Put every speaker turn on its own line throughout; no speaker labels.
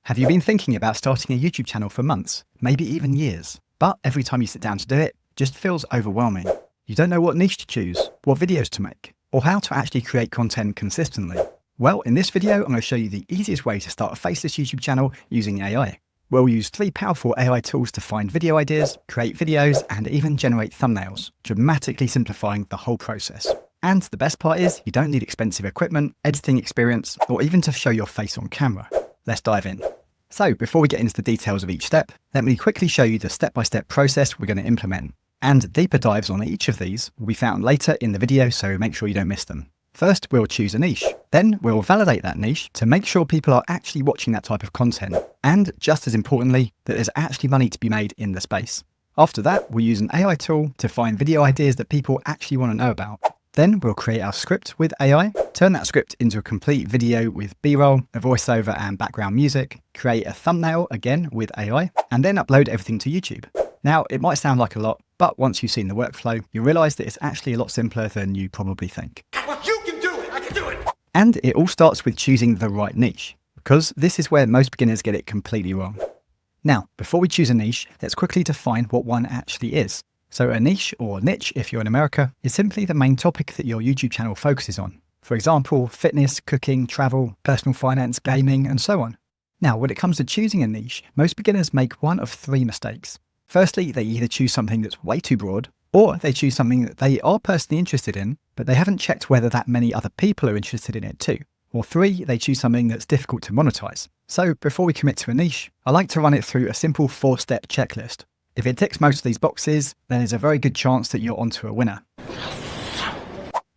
Have you been thinking about starting a YouTube channel for months, maybe even years, but every time you sit down to do it, just feels overwhelming? You don't know what niche to choose, what videos to make, or how to actually create content consistently? Well, in this video, I'm going to show you the easiest way to start a faceless YouTube channel using AI. We'll use 3 powerful AI tools to find video ideas, create videos, and even generate thumbnails, dramatically simplifying the whole process. And the best part is, you don't need expensive equipment, editing experience, or even to show your face on camera. Let's dive in. So before we get into the details of each step, let me quickly show you the step-by-step process we're going to implement. And deeper dives on each of these will be found later in the video, so make sure you don't miss them. First, we'll choose a niche. Then we'll validate that niche to make sure people are actually watching that type of content. And just as importantly, that there's actually money to be made in the space. After that, we'll use an AI tool to find video ideas that people actually want to know about. Then we'll create our script with AI, turn that script into a complete video with B-roll, a voiceover and background music, create a thumbnail again with AI, and then upload everything to YouTube. Now, it might sound like a lot, but once you've seen the workflow, you realize that it's actually a lot simpler than you probably think.
Well, you can do it! I can do it!
And it all starts with choosing the right niche, because this is where most beginners get it completely wrong. Now, before we choose a niche, let's quickly define what one actually is. So a niche, or niche if you're in America, is simply the main topic that your YouTube channel focuses on. For example, fitness, cooking, travel, personal finance, gaming, and so on. Now, when it comes to choosing a niche, most beginners make one of 3 mistakes. Firstly, they either choose something that's way too broad, or they choose something that they are personally interested in, but they haven't checked whether that many other people are interested in it too. Or 3, they choose something that's difficult to monetize. So before we commit to a niche, I like to run it through a simple 4-step checklist. If it ticks most of these boxes, then there's a very good chance that you're onto a winner.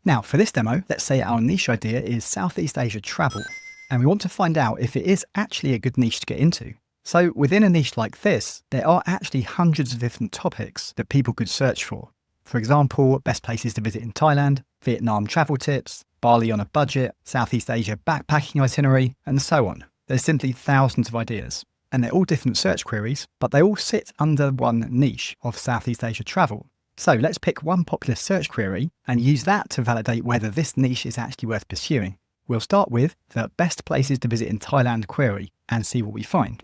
Now, for this demo, let's say our niche idea is Southeast Asia travel, and we want to find out if it is actually a good niche to get into. So within a niche like this, there are actually hundreds of different topics that people could search for. For example, best places to visit in Thailand, Vietnam travel tips, Bali on a budget, Southeast Asia backpacking itinerary, and so on. There's simply thousands of ideas. And they're all different search queries, but they all sit under one niche of Southeast Asia travel. So let's pick one popular search query and use that to validate whether this niche is actually worth pursuing. We'll start with the best places to visit in Thailand query and see what we find.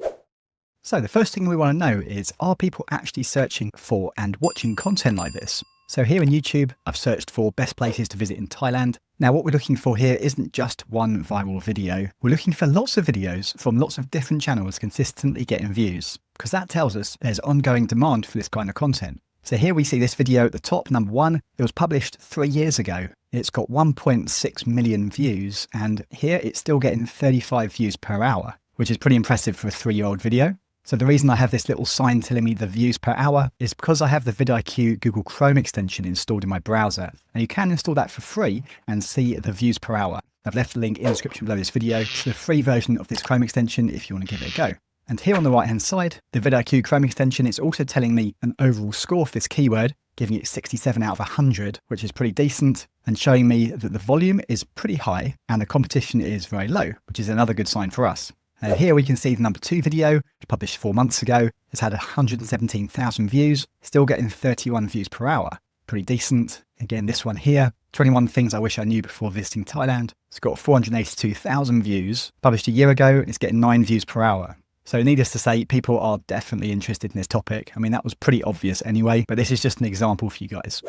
So the first thing we want to know is, are people actually searching for and watching content like this? So here in YouTube, I've searched for best places to visit in Thailand. Now what we're looking for here isn't just one viral video. We're looking for lots of videos from lots of different channels consistently getting views, because that tells us there's ongoing demand for this kind of content. So here we see this video at the top, number 1. It was published 3 years ago. It's got 1.6 million views, and here it's still getting 35 views per hour, which is pretty impressive for a 3-year-old video. So the reason I have this little sign telling me the views per hour is because I have the VidIQ Google Chrome extension installed in my browser. And you can install that for free and see the views per hour. I've left a link in the description below this video to the free version of this Chrome extension if you want to give it a go. And here on the right hand side, the VidIQ Chrome extension is also telling me an overall score for this keyword, giving it 67 out of 100, which is pretty decent, and showing me that the volume is pretty high and the competition is very low, which is another good sign for us. Here we can see the number 2 video, published 4 months ago. It's had 117,000 views, still getting 31 views per hour. Pretty decent. Again, this one here, 21 things I wish I knew before visiting Thailand. It's got 482,000 views, published a year ago, and it's getting 9 views per hour. So needless to say, people are definitely interested in this topic. I mean, that was pretty obvious anyway, but this is just an example for you guys.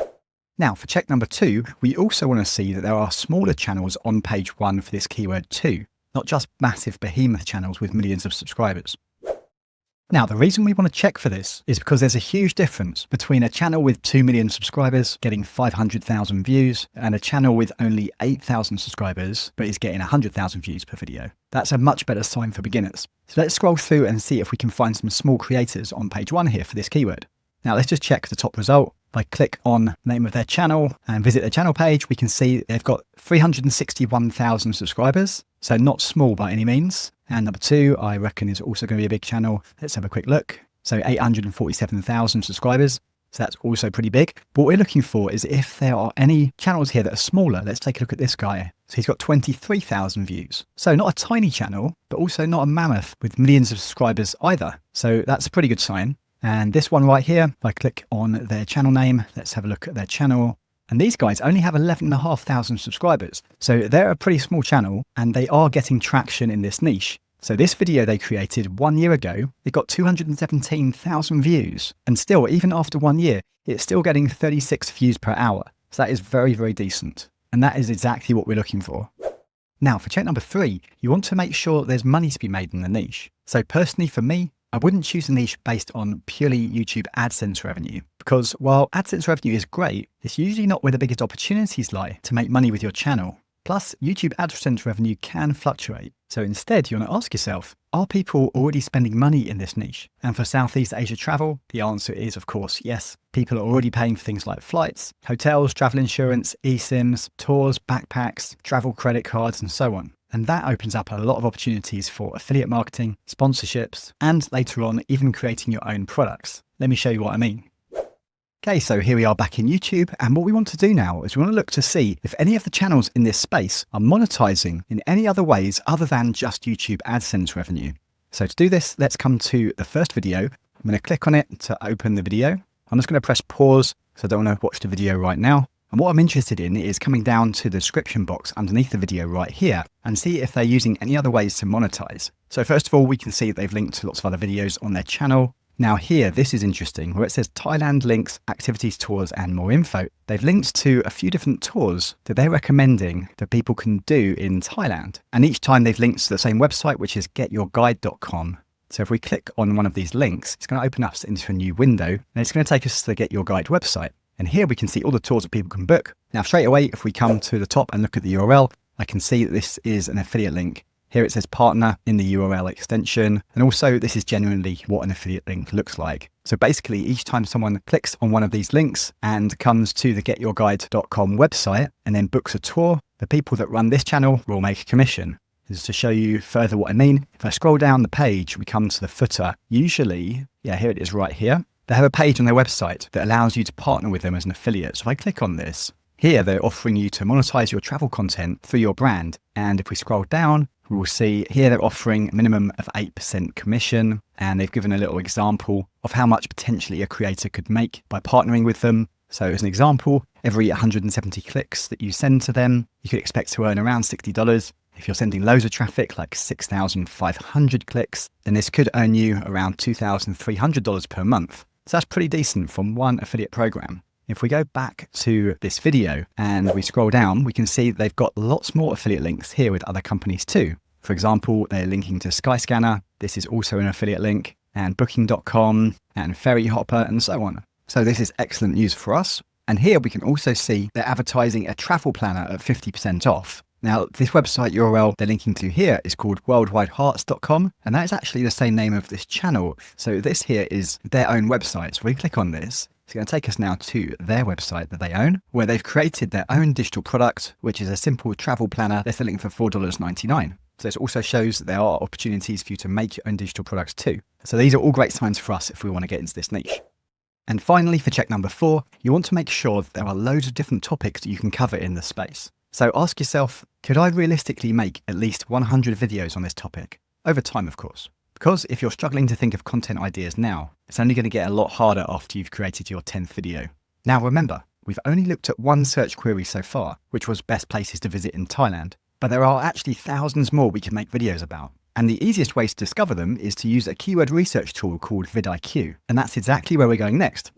Now, for check number 2, we also want to see that there are smaller channels on page 1 for this keyword too. Not just massive behemoth channels with millions of subscribers. Now, the reason we want to check for this is because there's a huge difference between a channel with 2 million subscribers getting 500,000 views and a channel with only 8,000 subscribers but is getting 100,000 views per video. That's a much better sign for beginners. So let's scroll through and see if we can find some small creators on page 1 here for this keyword. Now let's just check the top result. If I click on the name of their channel and visit their channel page, we can see they've got 361,000 subscribers. So not small by any means. And number 2, I reckon is also going to be a big channel. Let's have a quick look. So 847,000 subscribers. So that's also pretty big. But what we're looking for is if there are any channels here that are smaller. Let's take a look at this guy. So he's got 23,000 views. So not a tiny channel, but also not a mammoth with millions of subscribers either. So that's a pretty good sign. And this one right here, if I click on their channel name, let's have a look at their channel. And these guys only have 11,500 subscribers. So they're a pretty small channel and they are getting traction in this niche. So this video they created 1 year ago, it got 217,000 views. And still, even after 1 year, it's still getting 36 views per hour. So that is very, very decent. And that is exactly what we're looking for. Now, for check number 3, you want to make sure there's money to be made in the niche. So personally, for me, I wouldn't choose a niche based on purely YouTube AdSense revenue, because while AdSense revenue is great, it's usually not where the biggest opportunities lie to make money with your channel. Plus, YouTube AdSense revenue can fluctuate. So instead, you want to ask yourself, are people already spending money in this niche? And for Southeast Asia travel, the answer is, of course, yes. People are already paying for things like flights, hotels, travel insurance, eSIMs, tours, backpacks, travel credit cards, and so on. And that opens up a lot of opportunities for affiliate marketing, sponsorships, and later on, even creating your own products. Let me show you what I mean. Okay, so here we are back in YouTube, and what we want to do now is we want to look to see if any of the channels in this space are monetizing in any other ways other than just YouTube AdSense revenue. So to do this, let's come to the first video. I'm going to click on it to open the video. I'm just going to press pause, so I don't want to watch the video right now. And what I'm interested in is coming down to the description box underneath the video right here and see if they're using any other ways to monetize. So first of all, we can see they've linked to lots of other videos on their channel. Now here, this is interesting, where it says Thailand links, activities, tours, and more info. They've linked to a few different tours that they're recommending that people can do in Thailand. And each time they've linked to the same website, which is getyourguide.com. So if we click on one of these links, it's going to open us into a new window, and it's going to take us to the Get Your Guide website. And here we can see all the tours that people can book. Now straight away, if we come to the top and look at the URL, I can see that this is an affiliate link. Here it says partner in the URL extension. And also this is genuinely what an affiliate link looks like. So basically each time someone clicks on one of these links and comes to the getyourguide.com website and then books a tour, the people that run this channel will make a commission. Just to show you further what I mean, if I scroll down the page, we come to the footer. Usually, here it is right here. They have a page on their website that allows you to partner with them as an affiliate. So if I click on this, here they're offering you to monetize your travel content through your brand. And if we scroll down, we'll see here they're offering a minimum of 8% commission. And they've given a little example of how much potentially a creator could make by partnering with them. So as an example, every 170 clicks that you send to them, you could expect to earn around $60. If you're sending loads of traffic, like 6,500 clicks, then this could earn you around $2,300 per month. So that's pretty decent from one affiliate program. If we go back to this video and we scroll down, we can see they've got lots more affiliate links here with other companies too. For example, they're linking to Skyscanner. This is also an affiliate link, and Booking.com and Ferryhopper and so on. So this is excellent news for us. And here we can also see they're advertising a travel planner at 50% off. Now, this website URL they're linking to here is called worldwidehearts.com, and that is actually the same name of this channel. So this here is their own website. So we click on this. It's going to take us now to their website that they own, where they've created their own digital product, which is a simple travel planner they're selling for $4.99. So this also shows that there are opportunities for you to make your own digital products too. So these are all great signs for us if we want to get into this niche. And finally, for check number 4, you want to make sure that there are loads of different topics that you can cover in the space. So ask yourself, could I realistically make at least 100 videos on this topic? Over time, of course. Because if you're struggling to think of content ideas now, it's only going to get a lot harder after you've created your 10th video. Now remember, we've only looked at one search query so far, which was best places to visit in Thailand. But there are actually thousands more we can make videos about. And the easiest way to discover them is to use a keyword research tool called VidIQ. And that's exactly where we're going next.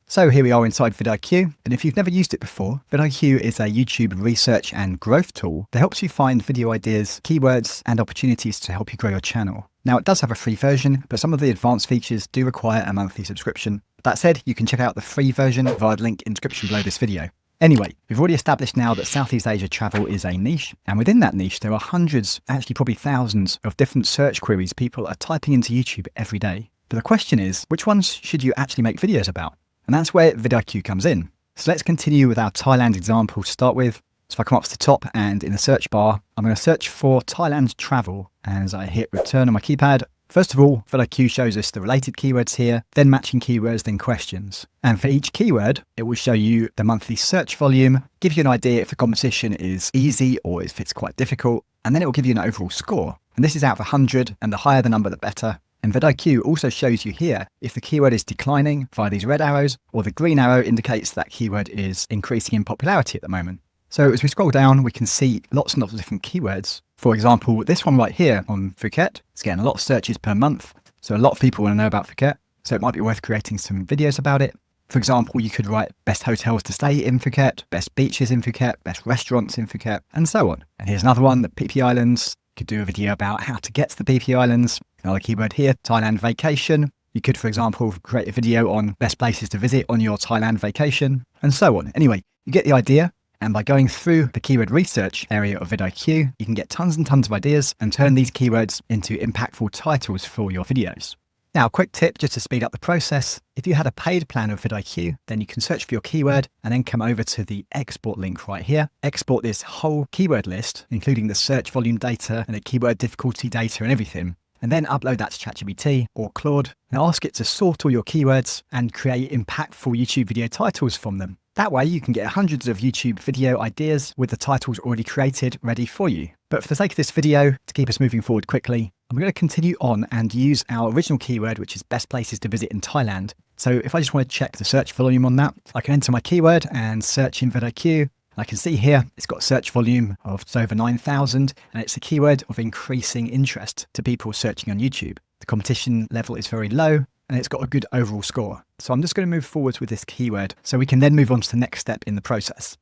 So here we are inside VidIQ, and if you've never used it before, VidIQ is a YouTube research and growth tool that helps you find video ideas, keywords, and opportunities to help you grow your channel. Now it does have a free version, but some of the advanced features do require a monthly subscription. That said, you can check out the free version via the link in the description below this video. Anyway, we've already established now that Southeast Asia travel is a niche, and within that niche there are hundreds, actually probably thousands, of different search queries people are typing into YouTube every day. But the question is, which ones should you actually make videos about? And that's where VidIQ comes in. So let's continue with our Thailand example to start with. So if I come up to the top and in the search bar, I'm going to search for Thailand travel. As I hit return on my keypad, first of all, VidIQ shows us the related keywords here, then matching keywords, then questions. And for each keyword, it will show you the monthly search volume, give you an idea if the competition is easy or if it's quite difficult, and then it will give you an overall score. And this is out of 100, and the higher the number, the better. And VidIQ also shows you here if the keyword is declining via these red arrows, or the green arrow indicates that keyword is increasing in popularity at the moment. So as we scroll down, we can see lots and lots of different keywords. For example, this one right here on Phuket is getting a lot of searches per month. So a lot of people want to know about Phuket. So it might be worth creating some videos about it. For example, you could write best hotels to stay in Phuket, best beaches in Phuket, best restaurants in Phuket, and so on. And here's another one, the PP Islands. You could do a video about how to get to the PP Islands. Another keyword here, Thailand vacation. You could, for example, create a video on best places to visit on your Thailand vacation, and so on. Anyway, you get the idea. And by going through the keyword research area of VidIQ, you can get tons and tons of ideas and turn these keywords into impactful titles for your videos. Now, a quick tip just to speed up the process. If you had a paid plan of VidIQ, then you can search for your keyword and then come over to the export link right here. Export this whole keyword list, including the search volume data and the keyword difficulty data and everything. And then upload that to ChatGPT or Claude and ask it to sort all your keywords and create impactful YouTube video titles from them. That way you can get hundreds of YouTube video ideas with the titles already created ready for you. But for the sake of this video, to keep us moving forward quickly, I'm going to continue on and use our original keyword, which is best places to visit in Thailand. So if I just want to check the search volume on that, I can enter my keyword and search in VidIQ. I can see here it's got a search volume of over 9,000 and it's a keyword of increasing interest to people searching on YouTube. The competition level is very low and it's got a good overall score. So I'm just going to move forwards with this keyword so we can then move on to the next step in the process.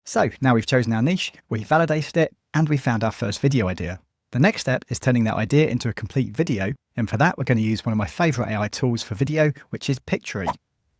So now we've chosen our niche, we validated it, and we found our first video idea. The next step is turning that idea into a complete video. And for that, we're going to use one of my favorite AI tools for video, which is Pictory.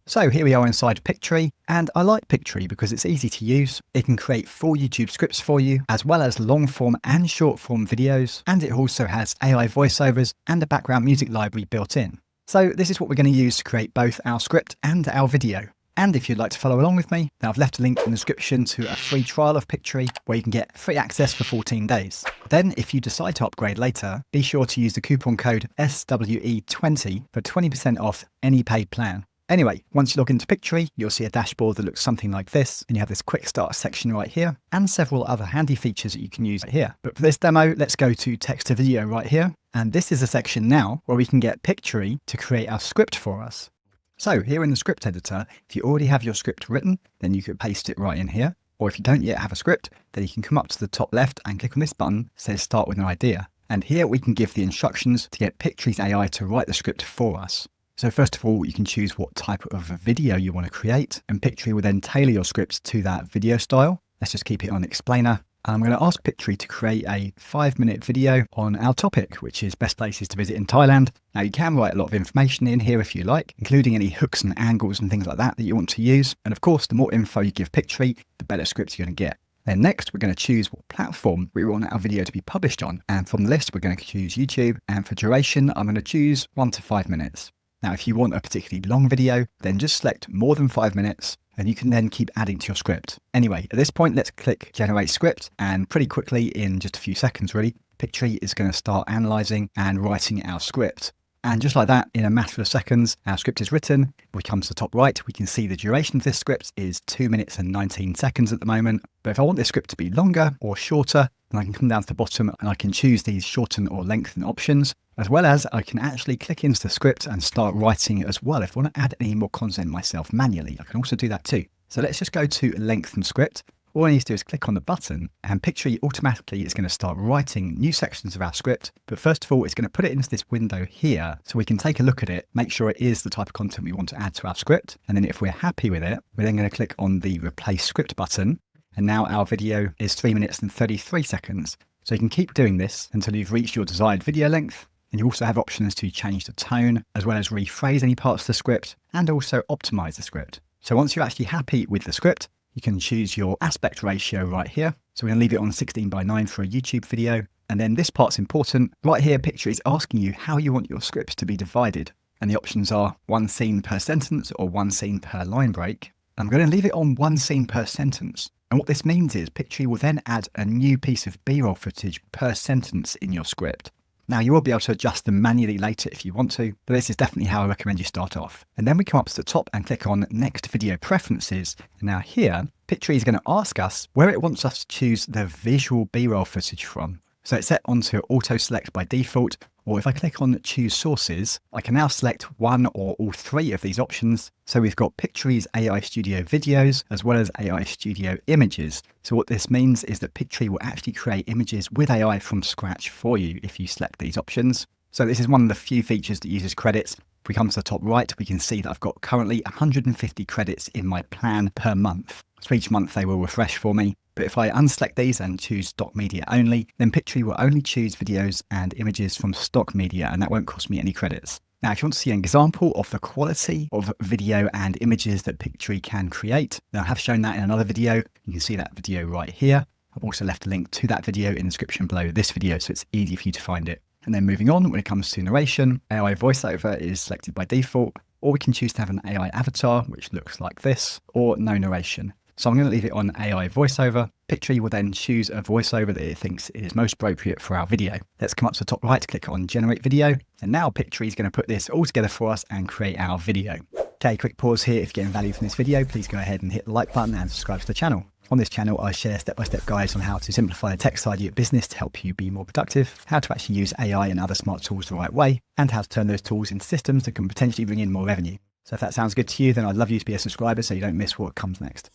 So here we are inside Pictory, and I like Pictory because it's easy to use. It can create full YouTube scripts for you, as well as long form and short form videos. And it also has AI voiceovers and a background music library built in. So this is what we're going to use to create both our script and our video. And if you'd like to follow along with me, then I've left a link in the description to a free trial of Pictory where you can get free access for 14 days. Then if you decide to upgrade later, be sure to use the coupon code SWE20 for 20% off any paid plan. Anyway, once you log into Pictory, you'll see a dashboard that looks something like this, and you have this quick start section right here, and several other handy features that you can use right here. But for this demo, let's go to text to video right here. And this is a section now where we can get Pictory to create our script for us. So here in the script editor, if you already have your script written, then you could paste it right in here. Or if you don't yet have a script, then you can come up to the top left and click on this button that says start with an idea. And here we can give the instructions to get Pictory's AI to write the script for us. So first of all, you can choose what type of a video you want to create, and Pictory will then tailor your scripts to that video style. Let's just keep it on explainer. I'm going to ask Pictory to create a 5-minute video on our topic, which is best places to visit in Thailand. Now you can write a lot of information in here if you like, including any hooks and angles and things like that you want to use. And of course, the more info you give Pictory, the better scripts you're going to get. Then next, we're going to choose what platform we want our video to be published on. And from the list, we're going to choose YouTube. And for duration, I'm going to choose 1 to 5 minutes. Now, if you want a particularly long video, then just select more than 5 minutes and you can then keep adding to your script. Anyway, at this point, let's click Generate Script, and pretty quickly, in just a few seconds really, Pictory is going to start analysing and writing our script. And just like that, in a matter of seconds, our script is written. If we come to the top right, we can see the duration of this script is 2 minutes and 19 seconds at the moment. But if I want this script to be longer or shorter, then I can come down to the bottom and I can choose these shorten or lengthen options, as well as I can actually click into the script and start writing it as well. If I want to add any more content myself manually, I can also do that too. So let's just go to lengthen script. All I need to do is click on the button and Pictory automatically is going to start writing new sections of our script. But first of all, it's going to put it into this window here so we can take a look at it, make sure it is the type of content we want to add to our script. And then if we're happy with it, we're then going to click on the replace script button. And now our video is 3 minutes and 33 seconds. So you can keep doing this until you've reached your desired video length. And you also have options to change the tone, as well as rephrase any parts of the script and also optimize the script. So once you're actually happy with the script, you can choose your aspect ratio right here. So we're going to leave it on 16:9 for a YouTube video. And then this part's important. Right here, Pictory is asking you how you want your scripts to be divided. And the options are 1 scene per sentence or 1 scene per line break. I'm going to leave it on 1 scene per sentence. And what this means is Pictory will then add a new piece of B-roll footage per sentence in your script. Now you will be able to adjust them manually later if you want to, but this is definitely how I recommend you start off. And then we come up to the top and click on Next Video Preferences. And now here, Pictory is going to ask us where it wants us to choose the visual B-roll footage from. So it's set onto auto select by default, Or if I click on choose sources, I can now select one or all three of these options. So we've got Pictory's AI Studio videos as well as AI Studio images. So what this means is that Pictory will actually create images with AI from scratch for you if you select these options. So this is one of the few features that uses credits. If we come to the top right, we can see that I've got currently 150 credits in my plan per month. So each month they will refresh for me. But if I unselect these and choose stock media only, then Pictory will only choose videos and images from stock media, and that won't cost me any credits. Now, if you want to see an example of the quality of video and images that Pictory can create, then I have shown that in another video. You can see that video right here. I've also left a link to that video in the description below this video, so it's easy for you to find it. And then moving on, when it comes to narration, AI voiceover is selected by default, or we can choose to have an AI avatar, which looks like this, or no narration. So I'm going to leave it on AI voiceover. Pictory will then choose a voiceover that it thinks is most appropriate for our video. Let's come up to the top right, click on generate video. And now Pictory is going to put this all together for us and create our video. Okay, quick pause here. If you're getting value from this video, please go ahead and hit the like button and subscribe to the channel. On this channel, I share step-by-step guides on how to simplify the tech side of your business to help you be more productive, how to actually use AI and other smart tools the right way, and how to turn those tools into systems that can potentially bring in more revenue. So if that sounds good to you, then I'd love you to be a subscriber so you don't miss what comes next.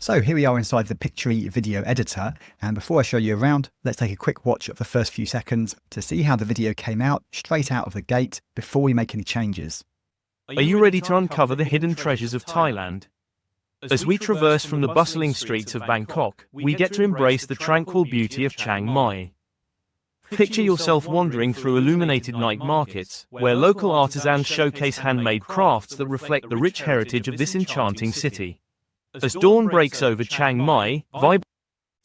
So here we are inside the Pictory video editor, and before I show you around, let's take a quick watch of the first few seconds to see how the video came out straight out of the gate before we make any changes.
Are you ready to uncover the hidden treasures of Thailand? As we traverse from the bustling streets of Bangkok, we get to embrace the tranquil beauty of Chiang Mai. Picture yourself wandering through illuminated night markets, where local artisans showcase handmade crafts that reflect the rich heritage of this enchanting city. As dawn breaks over Chiang Mai,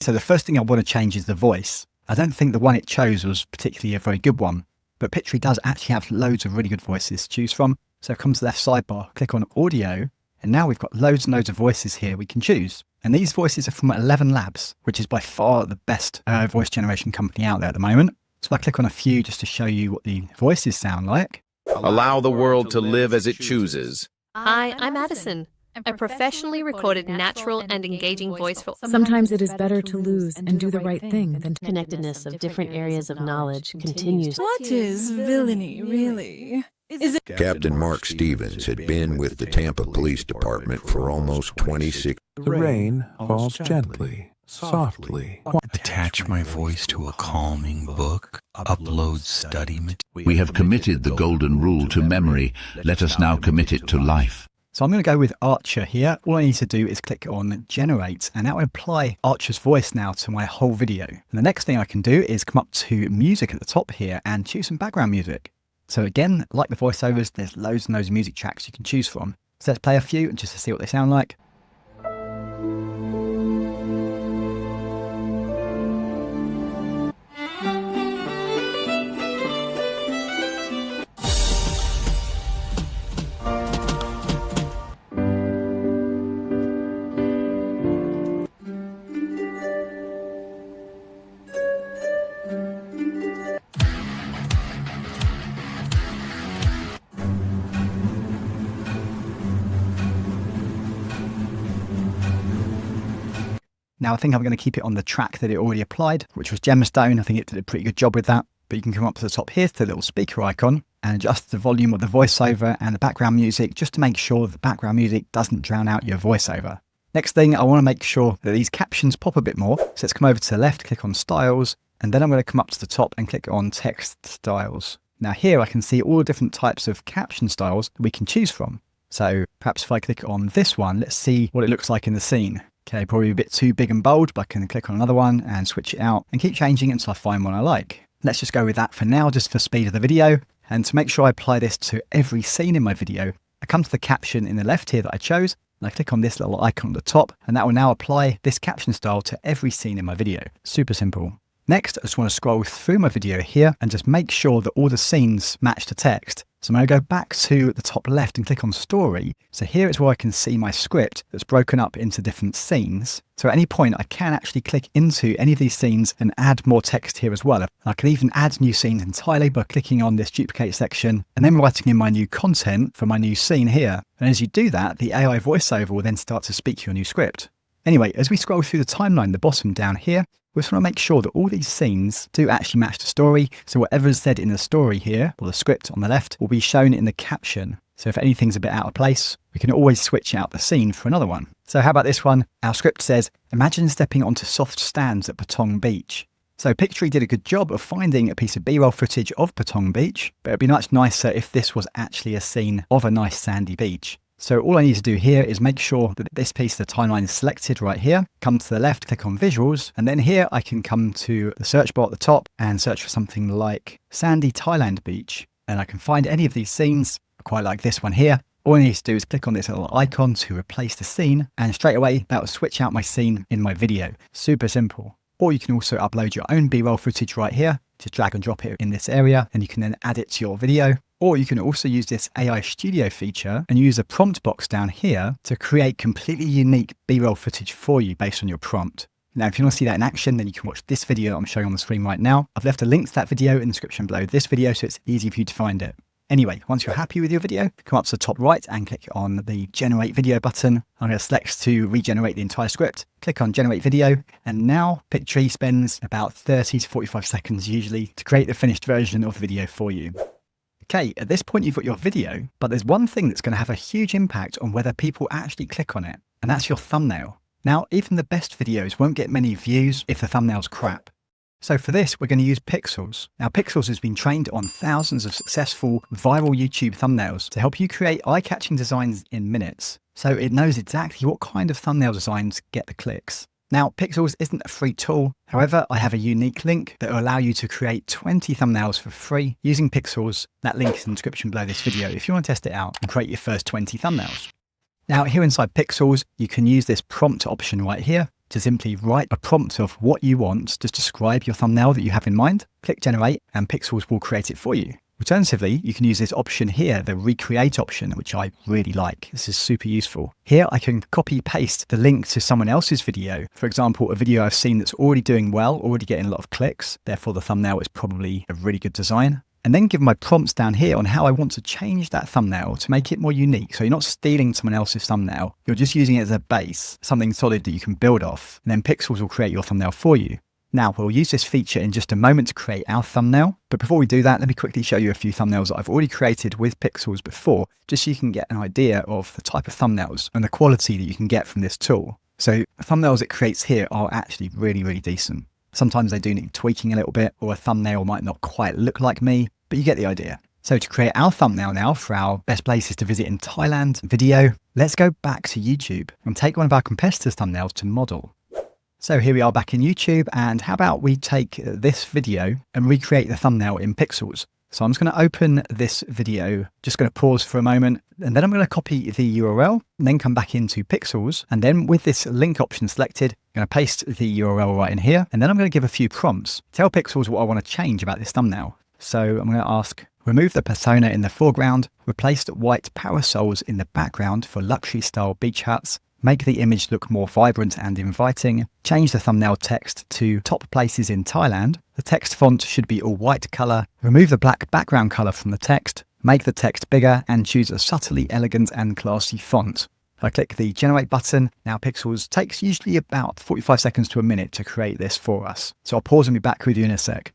So the first thing I want to change is the voice. I don't think the one it chose was particularly a very good one, but Pictory does actually have loads of really good voices to choose from. So come to the left sidebar, click on audio, and now we've got loads and loads of voices here we can choose. And these voices are from 11 Labs, which is by far the best voice generation company out there at the moment. So I click on a few just to show you what the voices sound like.
Allow the world to live as it chooses.
Hi, I'm Addison, a professionally recorded natural and engaging voice for
Sometimes it is better to lose and do the right thing than to
connectedness of different areas of knowledge continues.
What is villainy, really? Is it
Captain Mark Stevens had been with the Tampa Police Department for almost 26.
The rain falls gently, softly.
Attach my voice to a calming book. Upload study material.
We have committed the golden rule to memory. Let us now commit it to life.
So I'm going to go with Archer here. All I need to do is click on generate, and that will apply Archer's voice now to my whole video. And the next thing I can do is come up to music at the top here and choose some background music. So again, like the voiceovers, there's loads and loads of music tracks you can choose from. So let's play a few just to see what they sound like. Now I think I'm going to keep it on the track that it already applied, which was Gemstone. I think it did a pretty good job with that. But you can come up to the top here to the little speaker icon and adjust the volume of the voiceover and the background music just to make sure the background music doesn't drown out your voiceover. Next thing, I want to make sure that these captions pop a bit more. So let's come over to the left, click on styles, and then I'm going to come up to the top and click on text styles. Now here I can see all the different types of caption styles that we can choose from. So perhaps if I click on this one, let's see what it looks like in the scene. Okay, probably a bit too big and bold, but I can click on another one and switch it out and keep changing until I find one I like. Let's just go with that for now, just for speed of the video. And to make sure I apply this to every scene in my video, I come to the caption in the left here that I chose, and I click on this little icon at the top, and that will now apply this caption style to every scene in my video. Super simple. Next, I just want to scroll through my video here and just make sure that all the scenes match the text. So I'm going to go back to the top left and click on story. So here is where I can see my script that's broken up into different scenes. So at any point I can actually click into any of these scenes and add more text here as well. And I can even add new scenes entirely by clicking on this duplicate section and then writing in my new content for my new scene here. And as you do that, the AI voiceover will then start to speak your new script. Anyway, as we scroll through the timeline, the bottom down here, we just want to make sure that all these scenes do actually match the story. So whatever is said in the story here, or the script on the left, will be shown in the caption. So if anything's a bit out of place, we can always switch out the scene for another one. So how about this one? Our script says, imagine stepping onto soft stands at Patong Beach. So Pictory did a good job of finding a piece of B-roll footage of Patong Beach, but it'd be much nicer if this was actually a scene of a nice sandy beach. So all I need to do here is make sure that this piece of the timeline is selected right here, come to the left, click on visuals, and then here I can come to the search bar at the top and search for something like Sandy Thailand Beach. And I can find any of these scenes. I quite like this one here. All I need to do is click on this little icon to replace the scene, and straight away that will switch out my scene in my video. Super simple. Or you can also upload your own B-roll footage right here. Just drag and drop it in this area, and you can then add it to your video. Or you can also use this AI Studio feature and use a prompt box down here to create completely unique B-roll footage for you based on your prompt. Now, if you want to see that in action, then you can watch this video I'm showing on the screen right now. I've left a link to that video in the description below this video, so it's easy for you to find it. Anyway, once you're happy with your video, come up to the top right and click on the Generate Video button. I'm going to select to regenerate the entire script. Click on Generate Video, and now Pictory spends about 30 to 45 seconds usually to create the finished version of the video for you. Okay, at this point you've got your video, but there's one thing that's going to have a huge impact on whether people actually click on it, and that's your thumbnail. Now, even the best videos won't get many views if the thumbnail's crap. So for this, we're going to use Pikzels. Now, Pikzels has been trained on thousands of successful viral YouTube thumbnails to help you create eye-catching designs in minutes. So it knows exactly what kind of thumbnail designs get the clicks. Now, Pikzels isn't a free tool. However, I have a unique link that will allow you to create 20 thumbnails for free using Pikzels. That link is in the description below this video if you want to test it out and create your first 20 thumbnails. Now, here inside Pikzels, you can use this prompt option right here to simply write a prompt of what you want to describe your thumbnail that you have in mind. Click Generate and Pikzels will create it for you. Alternatively, you can use this option here, the Recreate option, which I really like. This is super useful. Here I can copy paste the link to someone else's video. For example, a video I've seen that's already doing well, already getting a lot of clicks. Therefore, the thumbnail is probably a really good design. And then give my prompts down here on how I want to change that thumbnail to make it more unique. So you're not stealing someone else's thumbnail. You're just using it as a base, something solid that you can build off. And then Pikzels will create your thumbnail for you. Now, we'll use this feature in just a moment to create our thumbnail. But before we do that, let me quickly show you a few thumbnails that I've already created with Pikzels before, just so you can get an idea of the type of thumbnails and the quality that you can get from this tool. So the thumbnails it creates here are actually really decent. Sometimes they do need tweaking a little bit, or a thumbnail might not quite look like me, but you get the idea. So to create our thumbnail now for our best places to visit in Thailand video, let's go back to YouTube and take one of our competitors' thumbnails to model. So here we are back in YouTube, and how about we take this video and recreate the thumbnail in Pikzels. So I'm just going to open this video, just going to pause for a moment, and then I'm going to copy the URL and then come back into Pikzels. And then with this link option selected, I'm going to paste the URL right in here. And then I'm going to give a few prompts. Tell Pikzels what I want to change about this thumbnail. So I'm going to ask, remove the persona in the foreground, replace the white parasols in the background for luxury style beach huts, make the image look more vibrant and inviting, change the thumbnail text to top places in Thailand. The text font should be all white color, remove the black background color from the text, make the text bigger, and choose a subtly elegant and classy font. If I click the Generate button, now Pikzels takes usually about 45 seconds to a minute to create this for us. So I'll pause and be back with you in a sec.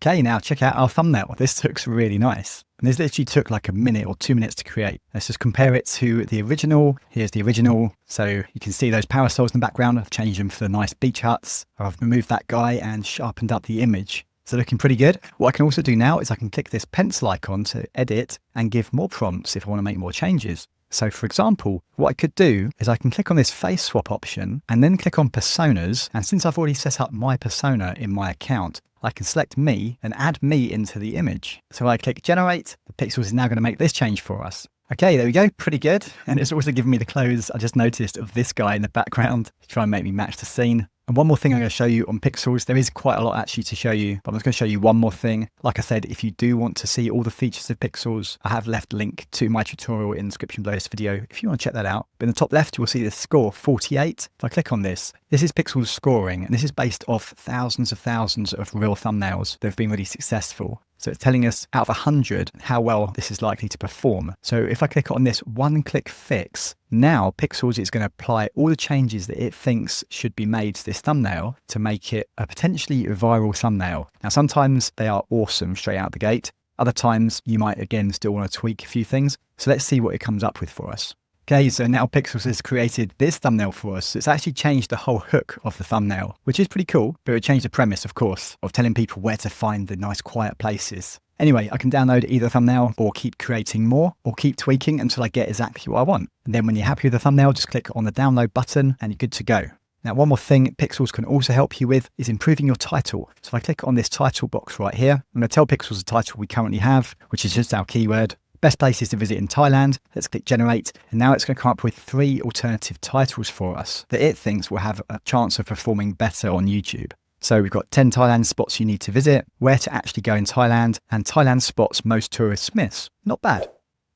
Okay, now check out our thumbnail. This looks really nice. And this literally took like a minute or 2 minutes to create. Let's just compare it to the original. Here's the original. So you can see those parasols in the background. I've changed them for the nice beach huts. I've removed that guy and sharpened up the image. So looking pretty good. What I can also do now is I can click this pencil icon to edit and give more prompts if I want to make more changes. So for example, what I could do is I can click on this face swap option and then click on personas. And since I've already set up my persona in my account, I can select me and add me into the image. So I click generate, the Pikzels is now going to make this change for us. Okay, there we go, pretty good. And it's also given me the clothes I just noticed of this guy in the background to try and make me match the scene. And one more thing I'm going to show you on Pikzels. There is quite a lot actually to show you, but I'm just going to show you one more thing. Like I said, if you do want to see all the features of Pikzels, I have left a link to my tutorial in the description below this video if you want to check that out. But in the top left, you will see the score 48. If I click on this is Pikzels scoring, and this is based off thousands of real thumbnails that have been really successful. So it's telling us out of 100 how well this is likely to perform. So if I click on this one-click fix, Now Pikzels is going to apply all the changes that it thinks should be made to this thumbnail to make it a potentially viral thumbnail. Now sometimes they are awesome straight out the gate. Other times you might again still want to tweak a few things. So let's see what it comes up with for us. Okay, so now Pikzels has created this thumbnail for us. It's actually changed the whole hook of the thumbnail, which is pretty cool, but it changed the premise, of course, of telling people where to find the nice quiet places. Anyway, I can download either thumbnail or keep creating more or keep tweaking until I get exactly what I want. And then when you're happy with the thumbnail, just click on the download button and you're good to go. Now, one more thing Pikzels can also help you with is improving your title. So if I click on this title box right here, I'm going to tell Pikzels the title we currently have, which is just our keyword. Best places to visit in Thailand. Let's click generate. And now it's going to come up with 3 alternative titles for us that it thinks will have a chance of performing better on YouTube. So we've got 10 Thailand spots you need to visit, where to actually go in Thailand, and Thailand spots most tourists miss. Not bad.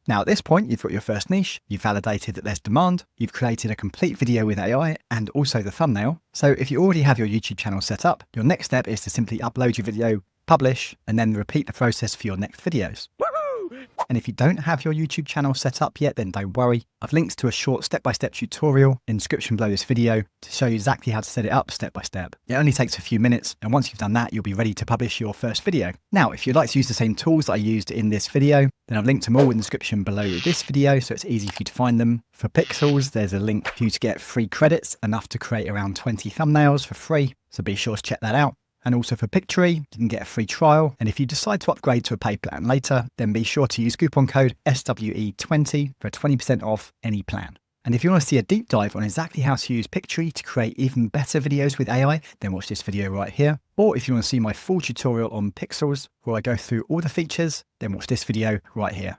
Now at this point, you've got your first niche, you've validated that there's demand, you've created a complete video with AI and also the thumbnail. So if you already have your YouTube channel set up, your next step is to simply upload your video, publish, and then repeat the process for your next videos. And if you don't have your YouTube channel set up yet, then don't worry. I've linked to a short step-by-step tutorial in the description below this video to show you exactly how to set it up step by step. It only takes a few minutes, and once you've done that, you'll be ready to publish your first video. Now, if you'd like to use the same tools that I used in this video, then I've linked them all in the description below this video, so it's easy for you to find them. For Pikzels, there's a link for you to get free credits, enough to create around 20 thumbnails for free, so be sure to check that out. And also for Pictory, you can get a free trial. And if you decide to upgrade to a paid plan later, then be sure to use coupon code SWE20 for 20% off any plan. And if you want to see a deep dive on exactly how to use Pictory to create even better videos with AI, then watch this video right here. Or if you want to see my full tutorial on Pikzels, where I go through all the features, then watch this video right here.